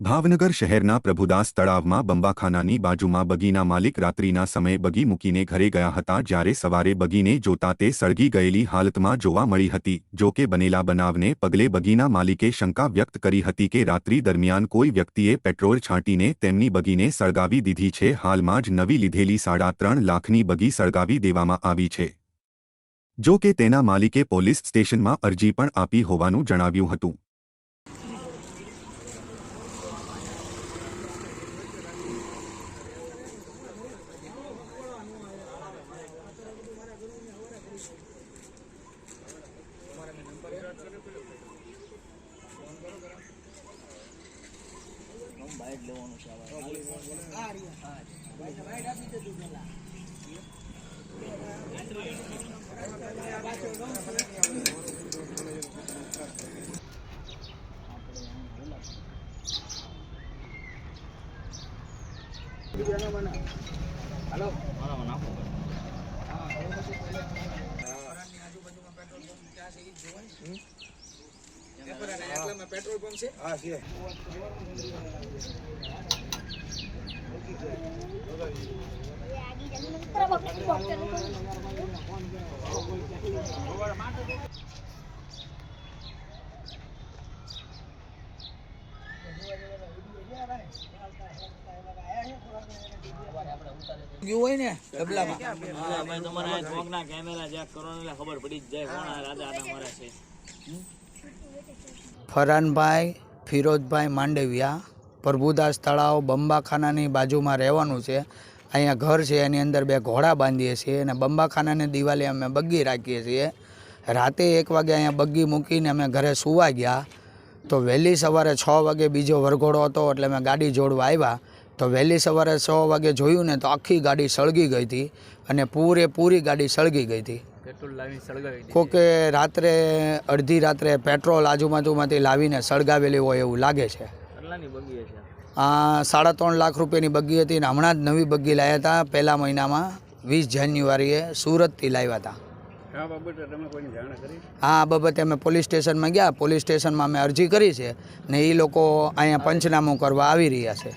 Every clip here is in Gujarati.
ભાવનગર શહેરના પ્રભુદાસ તળાવમાં બંબાખાનાની બાજુમાં બગીના માલિક રાત્રિના સમયે બગી મૂકીને ઘરે ગયા હતા, જ્યારે સવારે બગીને જોતા તે સળગી ગયેલી હાલતમાં જોવા મળી હતી। જો કે બનેલા બનાવને પગલે બગીના માલિકે શંકા વ્યક્ત કરી હતી કે રાત્રિ દરમિયાન કોઈ વ્યક્તિએ પેટ્રોલ છાંટીને તેમની બગીને સળગાવી દીધી છે। હાલમાં જ નવી લીધેલી 3.5 લાખની બગી સળગાવી દેવામાં આવી છે। જો કે તેના માલિકે પોલીસ સ્ટેશનમાં અરજી પણ આપી હોવાનું જણાવ્યું હતું। हेलो पेट्रोल पंप से हाँ सी ફરહાનભાઈ ફિરોજભાઈ માંડવિયા પ્રભુદાસ તળાવ બંબાખાનાની બાજુમાં રહેવાનું છે। અહીંયા ઘર છે, એની અંદર 2 ઘોડા બાંધીએ છીએ અને બંબાખાનાની દિવાલે અમે બગ્ગી રાખીએ છીએ। રાતે 1 વાગે અહીંયા બગ્ગી મૂકીને અમે ઘરે સૂવા ગયા તો વહેલી સવારે 6 વાગે બીજો વરઘોડો હતો એટલે અમે ગાડી જોડવા આવ્યા તો વહેલી સવારે 6 વાગે જોયું ને તો આખી ગાડી સળગી ગઈ હતી અને પૂરેપૂરી ગાડી સળગી ગઈ હતી। पेट्रोल लावी सळगावी કોકે રાત્રે અડધી રાત્રે પેટ્રોલ આજુબાજુમાંથી લાવીને સળગાવેલી હોય એવું લાગે છે। કેટલાની બગી છે? આ 3.5 લાખ રૂપિયાની બગ્ગી હતી ને હમણાં જ નવી બગ્ગી લાવ્યા હતા પહેલા મહિનામાં 20 જાન્યુઆરીએ સુરતથી લાવ્યા હતા। આ બાબતે તમે કોઈને જાણ કરી? હા, આ બાબતે અમે પોલીસ સ્ટેશનમાં ગયા, પોલીસ સ્ટેશનમાં અમે અરજી કરી છે ને એ લોકો અહીંયા પંચનામું કરવા આવી રહ્યા છે।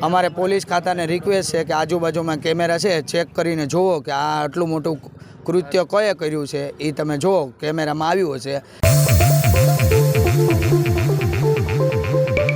અમારે પોલીસ ખાતાને રિક્વેસ્ટ છે કે આજુબાજુમાં કેમેરા છે ચેક કરીને જુઓ કે આ આટલું મોટું કૃત્ય કોએ કર્યું છે એ તમે જુઓ, કેમેરામાં આવ્યું હશે।